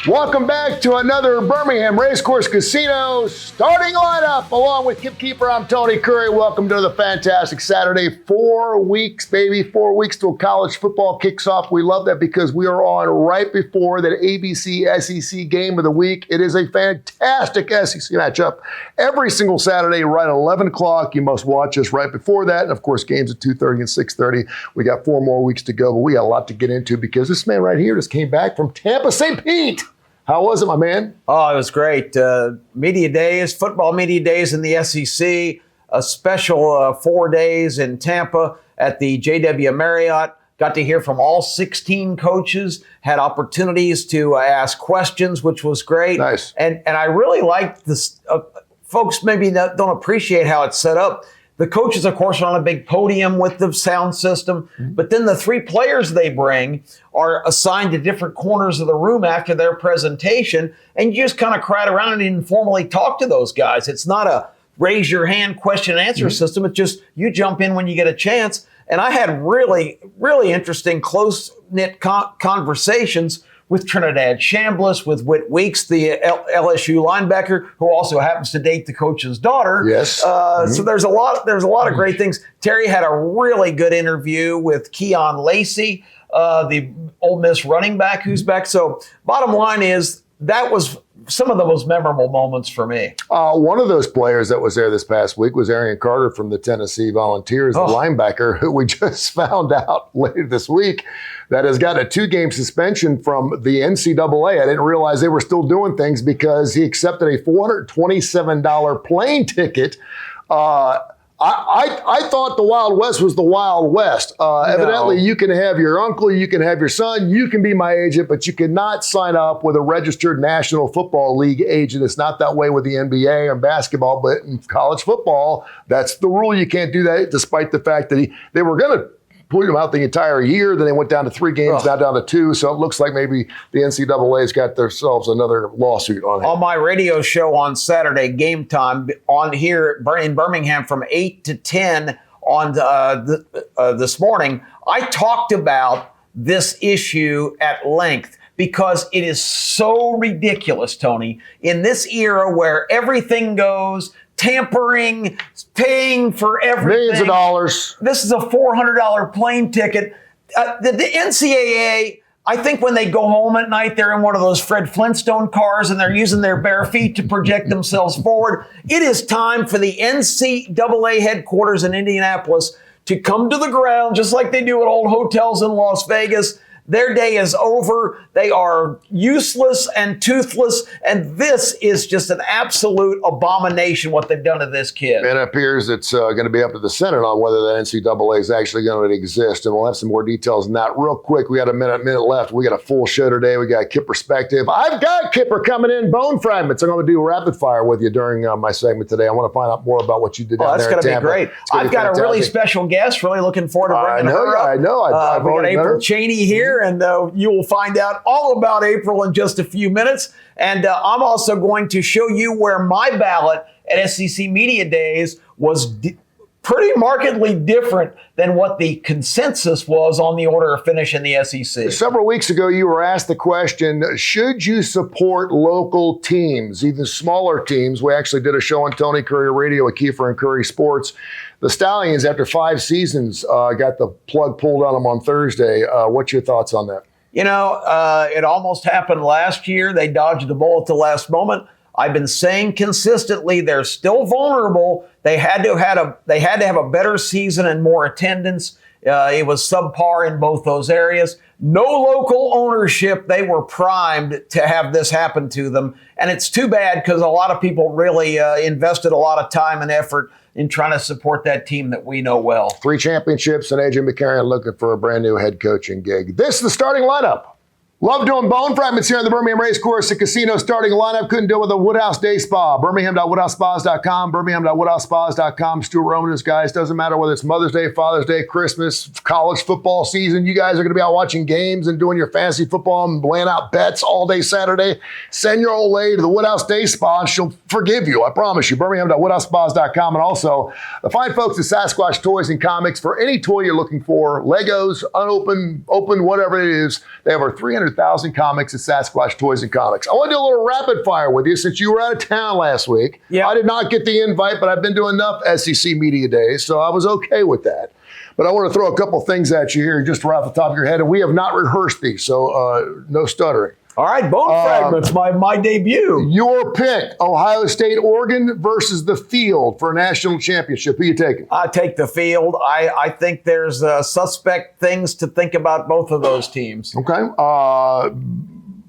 Welcome back to another Birmingham Racecourse Casino starting lineup. Along with Kip Keefer, I'm Tony Kurre. Welcome to the fantastic Saturday. 4 weeks, baby. 4 weeks till college football kicks off. We love that because we are on right before that ABC SEC game of the week. It is a fantastic SEC matchup every single Saturday right at 11 o'clock. You must watch us right before that. And, of course, games at 2:30 and 6:30. We got 4 more weeks to go, but we got a lot to get into because this man right here just came back from Tampa St. Pete. How was it, my man? Oh, it was great. Media days, football media days in the SEC, a special 4 days in Tampa at the JW Marriott. Got to hear from all 16 coaches, had opportunities to ask questions, which was great. Nice. And I really liked this. Folks maybe don't appreciate how it's set up. The coaches, of course, are on a big podium with the sound system, but then the 3 players they bring are assigned to different corners of the room after their presentation, and you just kind of crowd around and informally talk to those guys. It's not a raise your hand question and answer system. It's just you jump in when you get a chance. And I had really, really interesting, close-knit conversations with Trinidad Chambliss, with Whit Weeks, the LSU linebacker, who also happens to date the coach's daughter. Yes. So there's a lot of great things. Terry had a really good interview with Keon Lacey, the Ole Miss running back who's back. So bottom line is that was some of the most memorable moments for me. One of those players that was there this past week was Arian Carter from the Tennessee Volunteers, the linebacker, who we just found out later this week that has got a 2-game suspension from the NCAA. I didn't realize they were still doing things because he accepted a $427 plane ticket. I thought the Wild West was the Wild West. Evidently, you can have your uncle, you can have your son, you can be my agent, but you cannot sign up with a registered National Football League agent. It's not that way with the NBA and basketball, but in college football, that's the rule. You can't do that, despite the fact that they were going to put him out the entire year. Then they went down to 3 games, now down to 2. So it looks like maybe the NCAA's got themselves another lawsuit on it. On my radio show on Saturday, Game Time, on here in Birmingham from 8 to 10 on this morning, I talked about this issue at length because it is so ridiculous, Tony, in this era where everything goes, tampering, paying for everything. Millions of dollars. This is a $400 plane ticket. The NCAA, I think when they go home at night, they're in one of those Fred Flintstone cars and they're using their bare feet to project themselves forward. It is time for the NCAA headquarters in Indianapolis to come to the ground, just like they do at old hotels in Las Vegas. Their day is over. They are useless and toothless. And this is just an absolute abomination what they've done to this kid. And it appears it's going to be up to the Senate on whether the NCAA is actually going to exist. And we'll have some more details on that real quick. We got a minute left. We got a full show today. We got Kip Perspective. I've got Kipper coming in, Bone Fragments. I'm going to do rapid fire with you during my segment today. I want to find out more about what you did down there in Tampa. That's going to be great. I've got a really special guest. Really looking forward to bringing her up. I know. I've got April Cheney here. And you will find out all about April in just a few minutes. And I'm also going to show you where my ballot at SEC Media Days was pretty markedly different than what the consensus was on the order of finish in the SEC. Several weeks ago, you were asked the question, should you support local teams, even smaller teams? We actually did a show on Tony Kurre Radio with Kiefer and Curry Sports. The Stallions, after 5 seasons, got the plug pulled on them on Thursday. What's your thoughts on that? You know, it almost happened last year. They dodged the bullet at the last moment. I've been saying consistently they're still vulnerable. They had to have a better season and more attendance. It was subpar in both those areas. No local ownership. They were primed to have this happen to them. And it's too bad because a lot of people really invested a lot of time and effort in trying to support that team that we know well. 3 championships and AJ McCarron looking for a brand new head coaching gig. This is the starting lineup. Love doing Bone Fragments here in the Birmingham Racecourse, the casino starting lineup. Couldn't do it with a Woodhouse Day Spa. Birmingham.woodhousespas.com, Birmingham.woodhousespas.com. Stuart Roman, guys, doesn't matter whether it's Mother's Day, Father's Day, Christmas, college football season. You guys are going to be out watching games and doing your fantasy football and laying out bets all day Saturday. Send your old lady to the Woodhouse Day Spa and she'll forgive you. I promise you. Birmingham.woodhousespas.com. And also the fine folks at Sasquatch Toys and Comics for any toy you're looking for. Legos, unopened, open, whatever it is. They have our 300 1,000 comics at Sasquatch Toys and Comics. I want to do a little rapid fire with you since you were out of town last week. Yeah. I did not get the invite, but I've been to enough SEC media days, so I was okay with that. But I want to throw a couple things at you here just right off the top of your head, and we have not rehearsed these, so no stuttering. All right, Bone Fragments, my debut. Your pick, Ohio State, Oregon versus the field for a national championship. Who are you taking? I take the field. I think there's suspect things to think about both of those teams. Okay.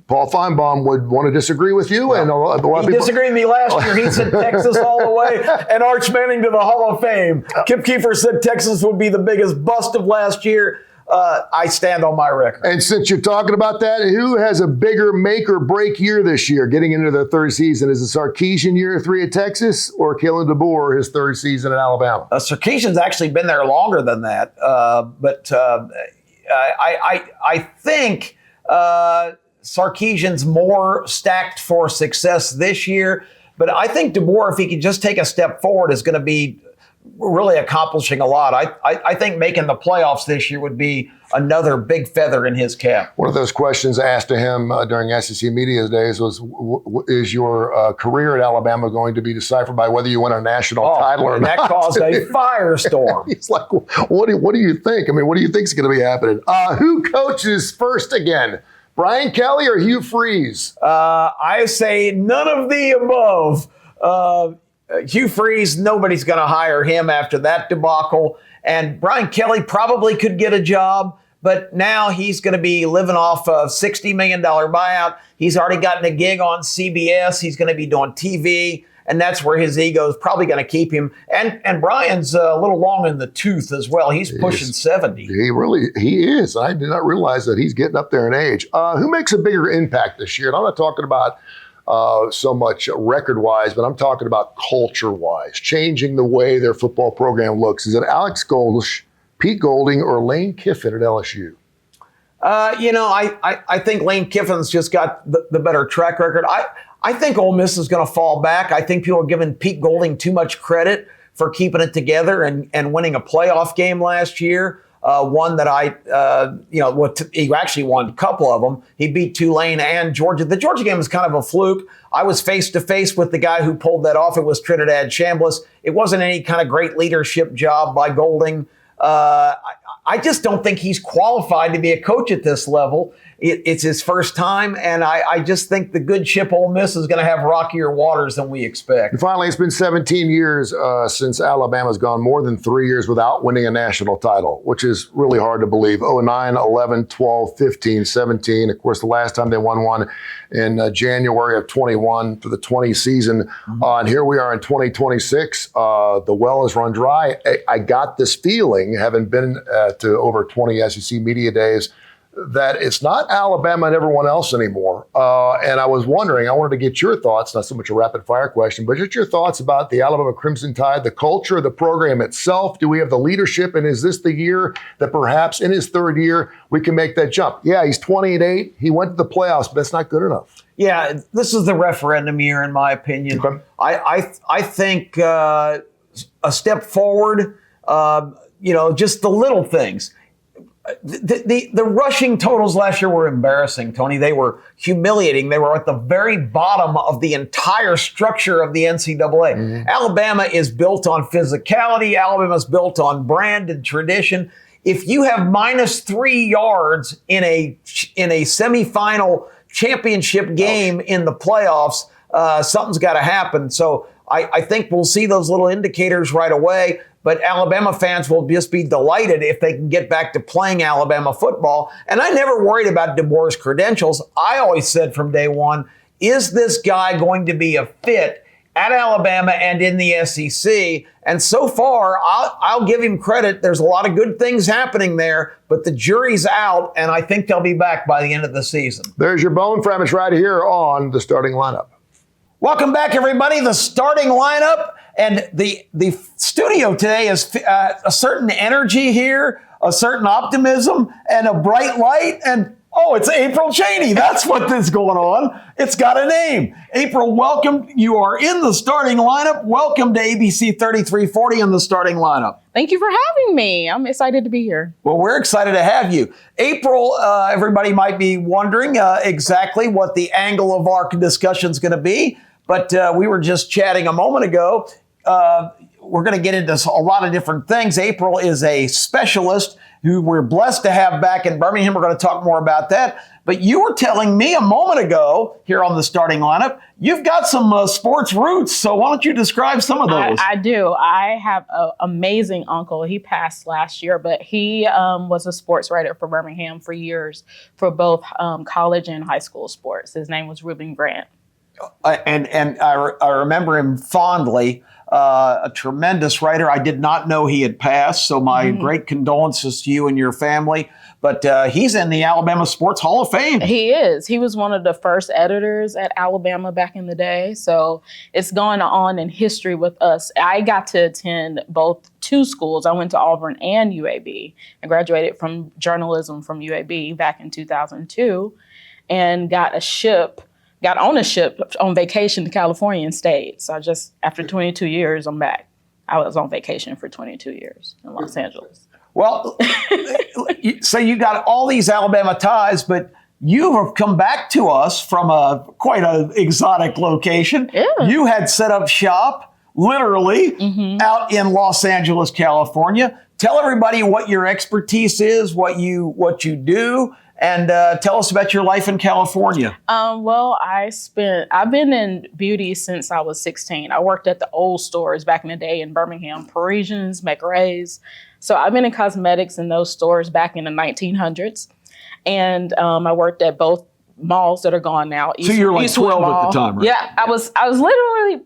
Paul Feinbaum would want to disagree with you. And a lot of He people disagreed with me last year. He said Texas all the way and Arch Manning to the Hall of Fame. Kip Keefer said Texas would be the biggest bust of last year. I stand on my record. And since you're talking about that, who has a bigger make or break year this year, getting into their third season? Is it Sarkisian year 3 at Texas or Kalen DeBoer his third season at Alabama? Sarkisian's actually been there longer than that. But I think Sarkisian's more stacked for success this year. But I think DeBoer, if he can just take a step forward, is going to be really accomplishing a lot. I think making the playoffs this year would be another big feather in his cap. One of those questions asked to him during SEC Media Days was, is your career at Alabama going to be deciphered by whether you win a national title or not? That caused a firestorm. He's like, what do you think? I mean, what do you think is going to be happening? Who coaches first again? Brian Kelly or Hugh Freeze? I say none of the above. Hugh Freeze, nobody's going to hire him after that debacle. And Brian Kelly probably could get a job, but now he's going to be living off a $60 million buyout. He's already gotten a gig on CBS. He's going to be doing TV, and that's where his ego is probably going to keep him. And Brian's a little long in the tooth as well. He's pushing 70. He is. I did not realize that he's getting up there in age. Who makes a bigger impact this year? And I'm not talking about so much record-wise, but I'm talking about culture-wise, changing the way their football program looks. Is it Alex Goldish, Pete Golding, or Lane Kiffin at LSU? I think Lane Kiffin's just got the better track record. I think Ole Miss is going to fall back. I think people are giving Pete Golding too much credit for keeping it together and winning a playoff game last year. One that he actually won a couple of them. He beat Tulane and Georgia. The Georgia game was kind of a fluke. I was face to face with the guy who pulled that off. It was Trinidad Chambliss. It wasn't any kind of great leadership job by Golding. I just don't think he's qualified to be a coach at this level. It's his first time, and I just think the good ship Ole Miss is going to have rockier waters than we expect. And finally, it's been 17 years since Alabama's gone more than 3 years without winning a national title, which is really hard to believe. 9, 11, 12, 15, 17. Of course, the last time they won one in January of 21 for the 20 season. And here we are in 2026. The well has run dry. I got this feeling, having been to over 20 SEC Media Days, that it's not Alabama and everyone else anymore. And I was wondering, I wanted to get your thoughts, not so much a rapid fire question, but just your thoughts about the Alabama Crimson Tide, the culture, the program itself. Do we have the leadership? And is this the year that perhaps in his third year, we can make that jump? Yeah, he's 20-8. He went to the playoffs, but that's not good enough. Yeah, this is the referendum year, in my opinion. Okay. I think a step forward, just the little things. The rushing totals last year were embarrassing, Tony. They were humiliating. They were at the very bottom of the entire structure of the NCAA. Mm-hmm. Alabama is built on physicality. Alabama is built on brand and tradition. If you have -3 yards in a semifinal championship game in the playoffs, something's got to happen. So I think we'll see those little indicators right away. But Alabama fans will just be delighted if they can get back to playing Alabama football. And I never worried about DeBoer's credentials. I always said from day one, is this guy going to be a fit at Alabama and in the SEC? And so far, I'll give him credit. There's a lot of good things happening there, but the jury's out, and I think they'll be back by the end of the season. There's your bone fragments right here on the starting lineup. Welcome back, everybody. The starting lineup. And the studio today is a certain energy here, a certain optimism, and a bright light. And Oh, it's April Cheney. That's what is going on. It's got a name. April, welcome. You are in the starting lineup. Welcome to ABC 3340 in the starting lineup. Thank you for having me. I'm excited to be here. Well, we're excited to have you. April, everybody might be wondering exactly what the angle of our discussion is going to be, but we were just chatting a moment ago. We're going to get into a lot of different things. April is a specialist who we're blessed to have back in Birmingham. We're going to talk more about that. But you were telling me a moment ago here on the starting lineup, you've got some sports roots. So why don't you describe some of those? I do. I have an amazing uncle. He passed last year, but he was a sports writer for Birmingham for years for both college and high school sports. His name was Reuben Grant. And I remember him fondly. A tremendous writer. I did not know he had passed, so my great condolences to you and your family. But he's in the Alabama Sports Hall of Fame. He is. He was one of the first editors at Alabama back in the day. So it's gone on in history with us. I got to attend both two schools. I went to Auburn and UAB. I graduated from journalism from UAB back in 2002 and got on a ship on vacation to California and stayed. So after 22 years, I'm back. I was on vacation for 22 years in Los Angeles. Well, so you got all these Alabama ties, but you have come back to us from quite an exotic location. Yeah. You had set up shop, literally, out in Los Angeles, California. Tell everybody what your expertise is, what you do. And tell us about your life in California. Well, I've been in beauty since I was 16. I worked at the old stores back in the day in Birmingham, Parisians, McRae's. So I've been in cosmetics in those stores back in the 1900s. And I worked at both malls that are gone now. So you're like 12 at the time, right? Yeah, I was literally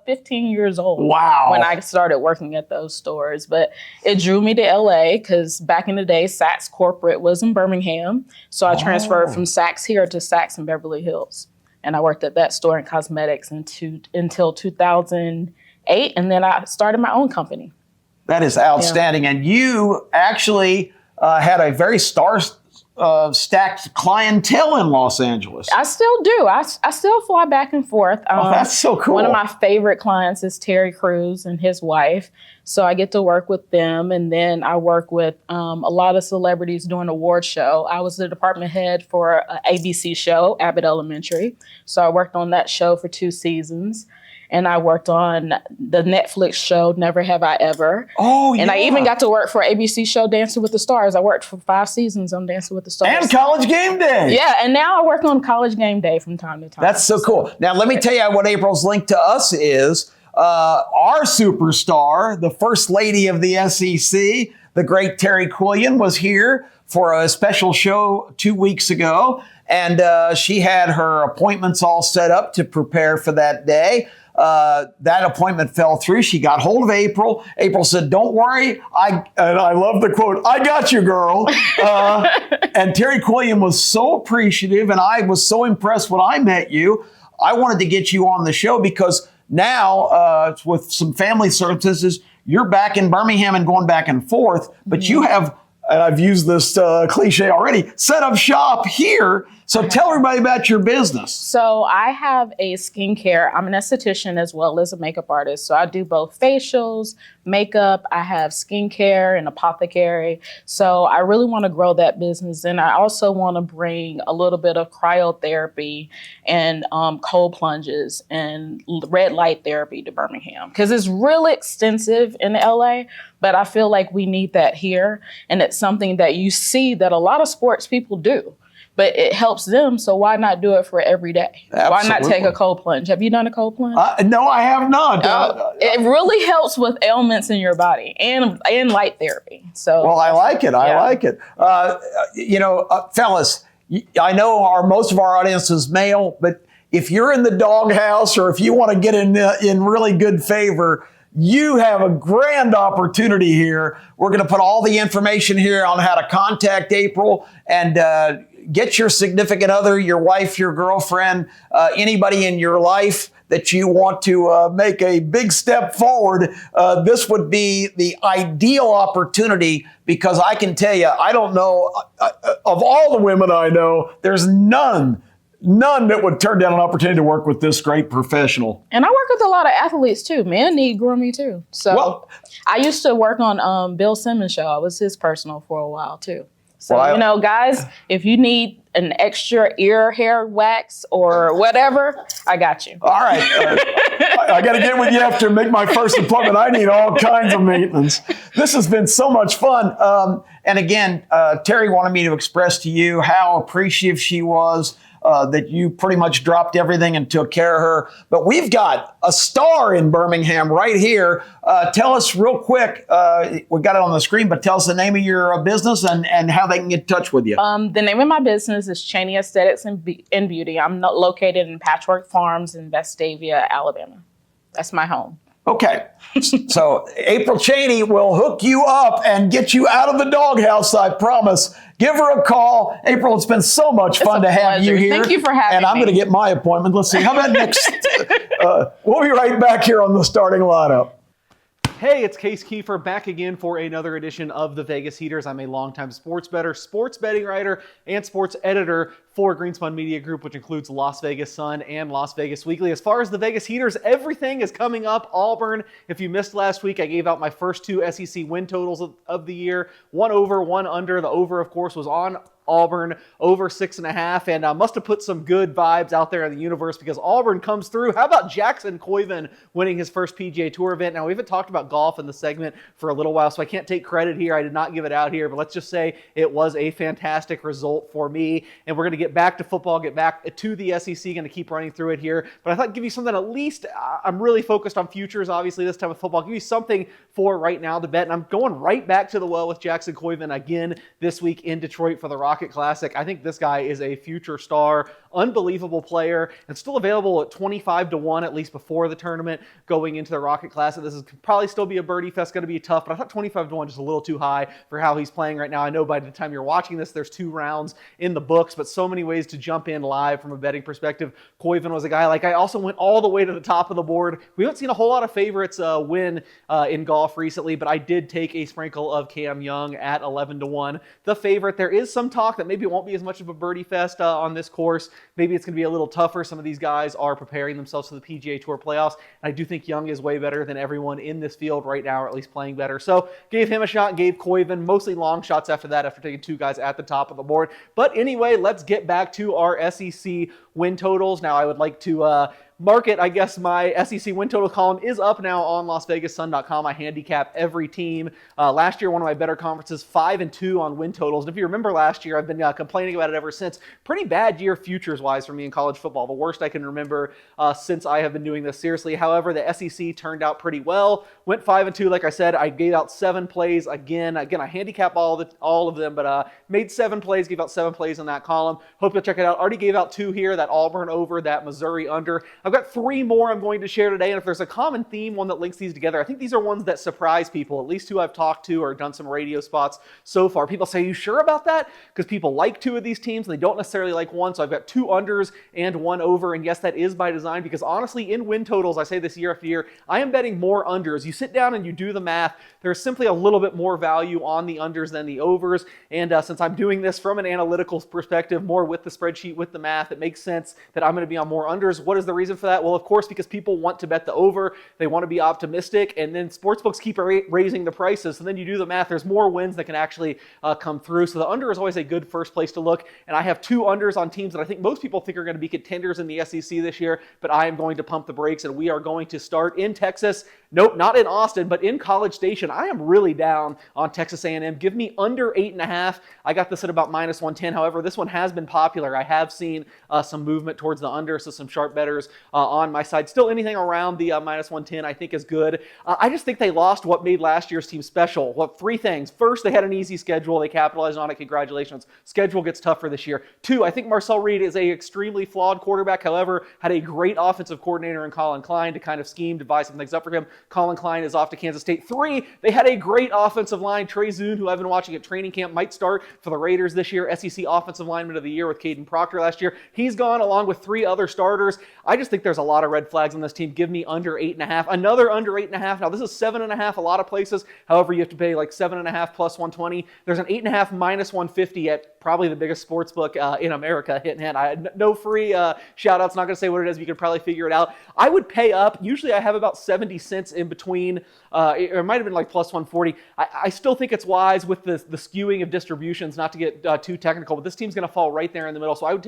15 years old. Wow. When I started working at those stores. But it drew me to LA because back in the day, Saks corporate was in Birmingham. So I transferred from Saks here to Saks in Beverly Hills. And I worked at that store in cosmetics until 2008. And then I started my own company. That is outstanding. Yeah. And you actually had a very stacked clientele in Los Angeles. I still do. I still fly back and forth. That's so cool. One of my favorite clients is Terry Crews and his wife. So I get to work with them. And then I work with a lot of celebrities doing an award show. I was the department head for an ABC show, Abbott Elementary. So I worked on that show for 2 seasons. And I worked on the Netflix show, Never Have I Ever. Oh, yeah. And I even got to work for ABC show, Dancing with the Stars. I worked for 5 seasons on Dancing with the Stars. And College Game Day. Yeah, and now I work on College Game Day from time to time. That's so cool. Now, let me tell you what April's link to us is. Our superstar, the First Lady of the SEC, the great Terry Quillian, was here for a special show 2 weeks ago. And she had her appointments all set up to prepare for that day. That appointment fell through. She got hold of April. April said, "Don't worry." And I love the quote, "I got you, girl." And Terry Quillian was so appreciative, and I was so impressed when I met you. I wanted to get you on the show because now, with some family circumstances, you're back in Birmingham and going back and forth, but you have, and I've used this cliche already, set up shop here. So tell everybody about your business. So I have a skincare. I'm an esthetician as well as a makeup artist. So I do both facials, makeup. I have skincare and apothecary. So I really want to grow that business. And I also want to bring a little bit of cryotherapy and cold plunges and red light therapy to Birmingham because it's really extensive in LA. But I feel like we need that here. And it's something that you see that a lot of sports people do. But it helps them, so why not do it for every day? Absolutely. Why not take a cold plunge? Have you done a cold plunge? No, I have not. It really helps with ailments in your body and light therapy. So, well, I like it. I like it. Fellas, I know most of our audience is male, but if you're in the doghouse or if you want to get in really good favor, you have a grand opportunity here. We're going to put all the information here on how to contact April and get your significant other, your wife, your girlfriend, anybody in your life that you want to make a big step forward, this would be the ideal opportunity, because I can tell you, I don't know, of all the women I know, there's none that would turn down an opportunity to work with this great professional. And I work with a lot of athletes too. Men need grooming too. So I used to work on Bill Simmons' show. I was his personal for a while too. So, guys, if you need an extra ear hair wax or whatever, I got you. All right. I got to get with you after and make my first appointment. I need all kinds of maintenance. This has been so much fun. And again, Terry wanted me to express to you how appreciative she was that you pretty much dropped everything and took care of her. But we've got a star in Birmingham right here. Tell us real quick, we got it on the screen, but tell us the name of your business and how they can get in touch with you. The name of my business is Cheney Aesthetics and Beauty. I'm located in Patchwork Farms in Vestavia, Alabama. That's my home. Okay. So April Cheney will hook you up and get you out of the doghouse, I promise. Give her a call. April, it's been so much fun to have you here. Thank you for having me. And I'm going to get my appointment. Let's see. How about next? We'll be right back here on the starting lineup. Hey, it's Kip Keefer back again for another edition of the Vegas Heaters. I'm a longtime sports bettor, sports betting writer, and sports editor for Greenspun Media Group, which includes Las Vegas Sun and Las Vegas Weekly. As far as the Vegas Heaters, everything is coming up. Auburn, if you missed last week, I gave out my first two SEC win totals of the year. One over, one under. The over, of course, was on Auburn, over 6.5, and must have put some good vibes out there in the universe because Auburn comes through. How about Jackson Koiven winning his first PGA Tour event? Now, we haven't talked about golf in the segment for a little while, so I can't take credit here. I did not give it out here, but let's just say it was a fantastic result for me, and we're going to get back to football, get back to the SEC, going to keep running through it here, but I thought I'd give you something at least. I'm really focused on futures, obviously, this time with football. I'll give you something for right now to bet, and I'm going right back to the well with Jackson Koiven again this week in Detroit for the Rocket Classic. I think this guy is a future star, unbelievable player, and still available at 25-1, at least before the tournament, going into the Rocket Classic. This is probably still be a birdie fest, going to be tough, but I thought 25-1 just a little too high for how he's playing right now. I know by the time you're watching this, there's 2 rounds in the books, but so many ways to jump in live from a betting perspective. Koiven was a guy, I also went all the way to the top of the board. We haven't seen a whole lot of favorites win in golf recently, but I did take a sprinkle of Cam Young at 11-1. The favorite, there is some talk that maybe it won't be as much of a birdie fest on this course. Maybe it's going to be a little tougher. Some of these guys are preparing themselves for the PGA Tour playoffs. And I do think Young is way better than everyone in this field right now, or at least playing better. So gave him a shot, gave Koiven mostly long shots after that, after taking 2 guys at the top of the board. But anyway, let's get back to our SEC win totals. Now I would like to market, I guess my SEC win total column is up now on LasVegasSun.com. I handicap every team. Last year, one of my better conferences, 5-2 on win totals. And if you remember last year, I've been complaining about it ever since. Pretty bad year futures-wise for me in college football. The worst I can remember since I have been doing this seriously. However, the SEC turned out pretty well. Went 5-2, like I said. I gave out 7 plays again. I handicap all of them, but made 7 plays, gave out 7 plays in that column. Hope you'll check it out. Already gave out 2 here, that Auburn over, that Missouri under. I've got 3 more I'm going to share today, and if there's a common theme, one that links these together, I think these are ones that surprise people, at least who I've talked to or done some radio spots so far. People say, "Are you sure about that?" Because people like 2 of these teams, and they don't necessarily like one, so I've got 2 unders and 1 over, and yes, that is by design, because honestly, in win totals, I say this year after year, I am betting more unders. You sit down and you do the math, there's simply a little bit more value on the unders than the overs, and since I'm doing this from an analytical perspective, more with the spreadsheet, with the math, it makes sense that I'm going to be on more unders. What is the reason for that? Well, of course, because people want to bet the over. They want to be optimistic, and then sportsbooks keep raising the prices. So then you do the math. There's more wins that can actually come through. So the under is always a good first place to look. And I have 2 unders on teams that I think most people think are going to be contenders in the SEC this year, but I am going to pump the brakes, and we are going to start in Texas. Nope, not in Austin, but in College Station. I am really down on Texas A&M. Give me under 8.5. I got this at about -110. However, this one has been popular. I have seen some some movement towards the under, so some sharp bettors on my side. Still anything around the minus 110 I think is good. I just think they lost what made last year's team special. Well, 3 things. First, they had an easy schedule. They capitalized on it. Congratulations. Schedule gets tougher this year. 2, I think Marcel Reed is a extremely flawed quarterback. However, had a great offensive coordinator in Colin Klein to kind of scheme, devise some things up for him. Colin Klein is off to Kansas State. 3, they had a great offensive line. Trey Zune, who I've been watching at training camp, might start for the Raiders this year. SEC Offensive Lineman of the Year with Caden Proctor last year. He's gone along with 3 other starters. I just think there's a lot of red flags on this team. Give me under 8.5. Another under 8.5. Now, this is 7.5 a lot of places. However, you have to pay like 7.5 plus 120. There's an 8.5 minus 150 at probably the biggest sports book in America, Hit and Hand. I had no free shout outs. Not going to say what it is, but you can probably figure it out. I would pay up. Usually I have about 70 cents in between. It might have been like plus 140. I still think it's wise with the skewing of distributions, not to get too technical, but this team's going to fall right there in the middle. So I would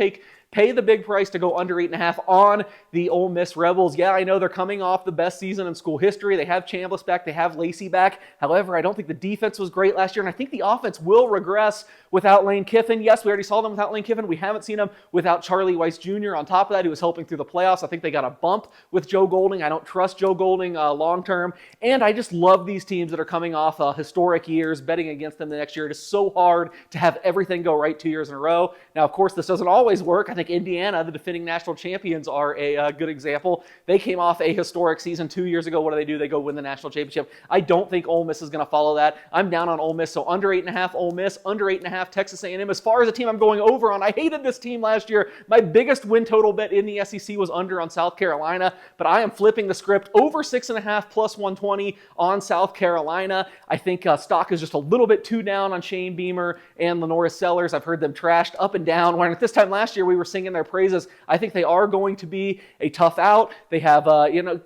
pay the big price to go under 8.5 on the Ole Miss Rebels. Yeah, I know they're coming off the best season in school history. They have Chambliss back. They have Lacey back. However, I don't think the defense was great last year, and I think the offense will regress without Lane Kiffin. Yes, we already saw them without Lane Kiffin. We haven't seen them without Charlie Weiss Jr. on top of that, who was helping through the playoffs. I think they got a bump with Joe Golding. I don't trust Joe Golding long term, and I just love these teams that are coming off historic years. Betting against them the next year, it is so hard to have everything go right 2 years in a row. Now, of course, this doesn't always work. I think Indiana, the defending national champions, are a good example. They came off a historic season 2 years ago. What do? They go win the national championship. I don't think Ole Miss is going to follow that. I'm down on Ole Miss, so under 8.5 Ole Miss, under 8.5 Texas A&M. As far as a team I'm going over on, I hated this team last year. My biggest win total bet in the SEC was under on South Carolina, but I am flipping the script over 6.5 plus 120 on South Carolina. I think stock is just a little bit too down on Shane Beamer and Lenoris Sellers. I've heard them trashed up and down. When at this time last year we were singing their praises, I think they are going to be a tough out. They have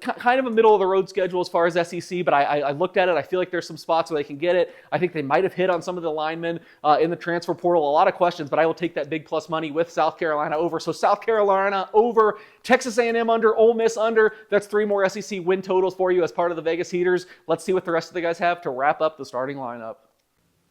kind of a middle of the road schedule as far as SEC, but I looked at it. I feel like there's some spots where they can get it. I think they might have hit on some of the linemen in the transfer portal. A lot of questions, but I will take that big plus money with South Carolina over. So South Carolina over, Texas A&M under, Ole Miss under. That's 3 more SEC win totals for you as part of the Vegas Heaters. Let's see what the rest of the guys have to wrap up the starting lineup.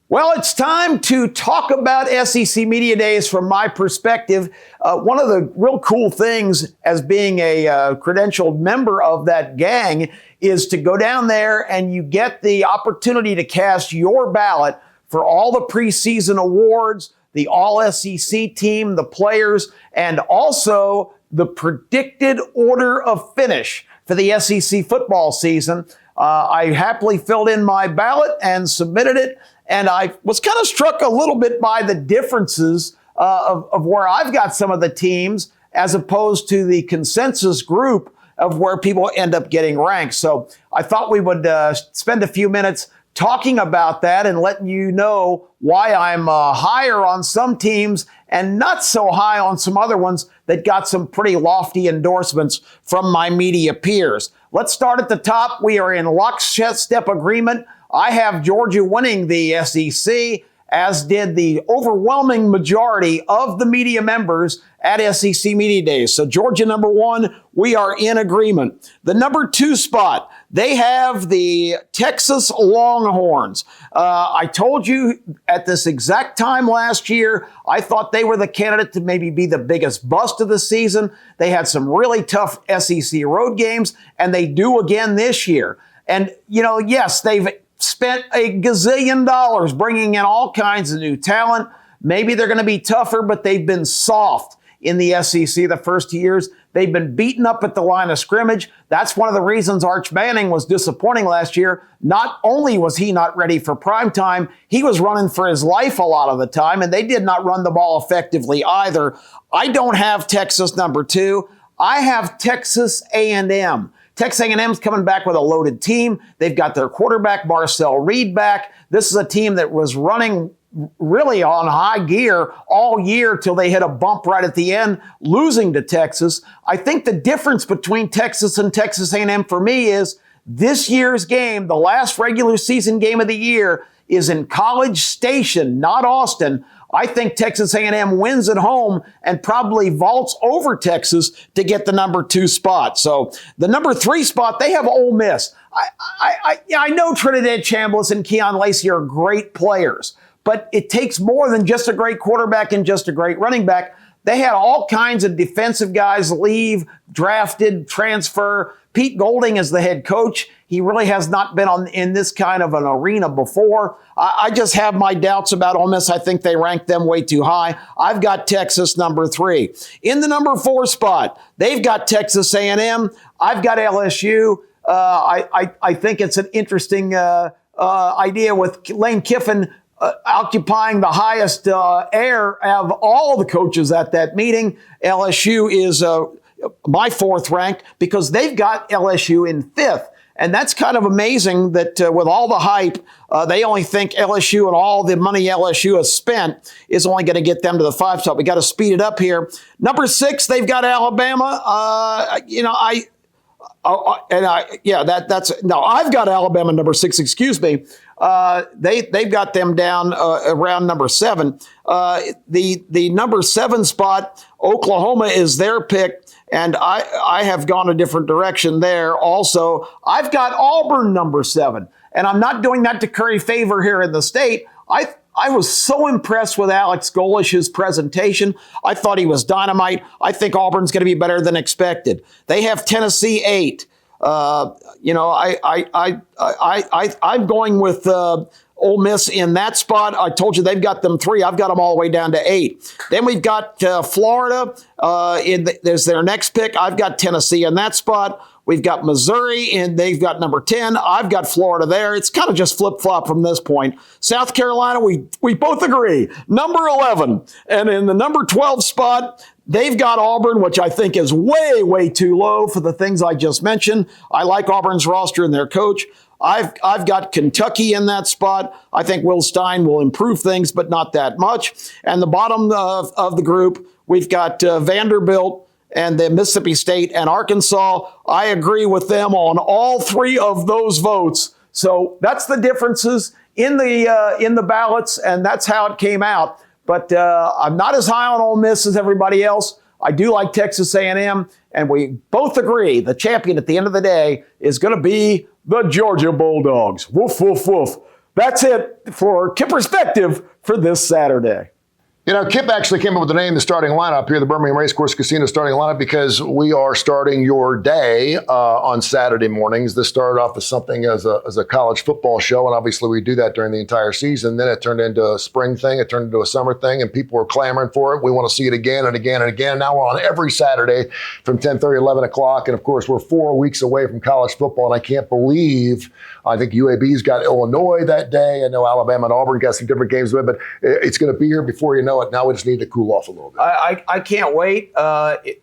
Well, it's time to talk about SEC Media Days from my perspective. One of the real cool things as being a credentialed member of that gang is to go down there and you get the opportunity to cast your ballot for all the preseason awards, the All-SEC team, the players, and also the predicted order of finish for the SEC football season. I happily filled in my ballot and submitted it, and I was kind of struck a little bit by the differences of where I've got some of the teams as opposed to the consensus group of where people end up getting ranked. So I thought we would spend a few minutes talking about that and letting you know why I'm higher on some teams and not so high on some other ones that got some pretty lofty endorsements from my media peers. Let's start at the top. We are in lockstep agreement. I have Georgia winning the SEC, as did the overwhelming majority of the media members at SEC Media Days. So Georgia number 1, we are in agreement. The number 2 spot, they have the Texas Longhorns. I told you at this exact time last year, I thought they were the candidate to maybe be the biggest bust of the season. They had some really tough SEC road games, and they do again this year. And, yes, they've spent a gazillion dollars bringing in all kinds of new talent. Maybe they're going to be tougher, but they've been soft in the SEC the first 2 years. They've been beaten up at the line of scrimmage. That's one of the reasons Arch Manning was disappointing last year. Not only was he not ready for prime time, he was running for his life a lot of the time, and they did not run the ball effectively either. I don't have Texas number 2. I have Texas A&M. Texas A&M's coming back with a loaded team. They've got their quarterback, Marcel Reed, back. This is a team that was running really on high gear all year till they hit a bump right at the end, losing to Texas. I think the difference between Texas and Texas A&M for me is this year's game, the last regular season game of the year, is in College Station, not Austin. I think Texas A&M wins at home and probably vaults over Texas to get the number 2 spot. So the number 3 spot, they have Ole Miss. I know Trinidad Chambliss and Keon Lacey are great players, but it takes more than just a great quarterback and just a great running back. They had all kinds of defensive guys leave, drafted, transfer. Pete Golding is the head coach. He really has not been in this kind of an arena before. I just have my doubts about Ole Miss. I think they ranked them way too high. I've got Texas number 3. In the number 4 spot, they've got Texas A&M. I've got LSU. I think it's an interesting idea with Lane Kiffin occupying the highest air of all the coaches at that meeting. LSU is my 4th ranked because they've got LSU in 5th. And that's kind of amazing that with all the hype, they only think LSU and all the money LSU has spent is only going to get them to the 5 spot. We got to speed it up here. Number 6, they've got Alabama. I've got Alabama number 6. Excuse me. They've got them down around number 7. The number 7 spot, Oklahoma is their pick. And I have gone a different direction there also. I've got Auburn number 7. And I'm not doing that to curry favor here in the state. I was so impressed with Alex Golish's presentation. I thought he was dynamite. I think Auburn's going to be better than expected. They have Tennessee 8. I'm going with Ole Miss in that spot. I told you they've got them 3. I've got them all the way down to 8. Then we've got Florida. There's their next pick. I've got Tennessee in that spot. We've got Missouri, and they've got number 10. I've got Florida there. It's kind of just flip-flop from this point. South Carolina, we both agree. Number 11. And in the number 12 spot, they've got Auburn, which I think is way, way too low for the things I just mentioned. I like Auburn's roster and their coach. I've got Kentucky in that spot. I think Will Stein will improve things, but not that much. And the bottom of the group, we've got Vanderbilt and then Mississippi State and Arkansas. I agree with them on all 3 of those votes. So that's the differences in the ballots, and that's how it came out. But I'm not as high on Ole Miss as everybody else. I do like Texas A&M, and we both agree the champion at the end of the day is going to be the Georgia Bulldogs. Woof, woof, woof. That's it for Kip Perspective for this Saturday. You know, Kip actually came up with the name, the starting lineup here, the Birmingham Racecourse Casino starting lineup, because we are starting your day on Saturday mornings. This started off as something as a college football show, and obviously we do that during the entire season. Then it turned into a spring thing, it turned into a summer thing, and people were clamoring for it. We want to see it again and again and again. Now we're on every Saturday from 10:30, 11 o'clock, and of course we're 4 weeks away from college football, and I can't believe, I think UAB's got Illinois that day. I know Alabama and Auburn got some different games, but it's going to be here before you know it. Now we just need to cool off a little bit. I can't wait.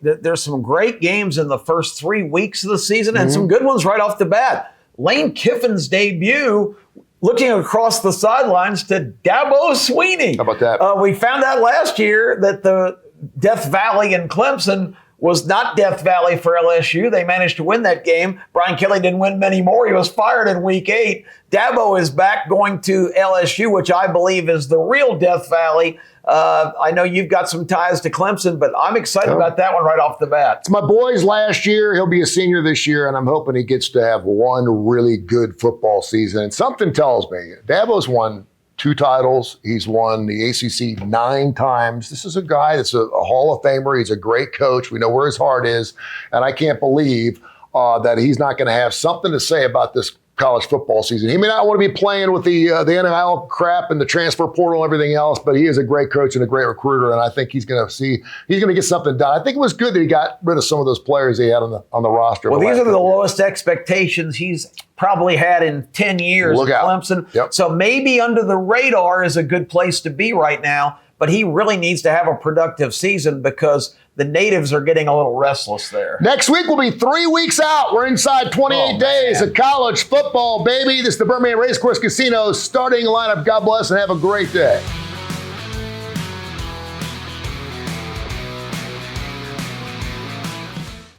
There's some great games in the first 3 weeks of the season and some good ones right off the bat. Lane Kiffin's debut, looking across the sidelines to Dabo Swinney. How about that? We found out last year that the Death Valley in Clemson was not Death Valley for LSU. They managed to win that game. Brian Kelly didn't win many more. He was fired in week 8. Dabo is back going to LSU, which I believe is the real Death Valley. I know you've got some ties to Clemson, but I'm excited about that one right off the bat. It's my boy's last year. He'll be a senior this year, and I'm hoping he gets to have one really good football season. And something tells me Dabo's won 2 titles. He's won the ACC 9 times. This is a guy that's a Hall of Famer. He's a great coach. We know where his heart is, and I can't believe that he's not going to have something to say about this college football season. He may not want to be playing with the NIL crap and the transfer portal and everything else, but he is a great coach and a great recruiter, and I think he's going to get something done. I think it was good that he got rid of some of those players he had on the roster. Well, these are the lowest expectations he's probably had in 10 years at Clemson. Yep. So maybe under the radar is a good place to be right now, but he really needs to have a productive season because the natives are getting a little restless there. Next week will be 3 weeks out. We're inside 28 days of college football, baby. This is the Birmingham Racecourse Casino starting lineup. God bless and have a great day.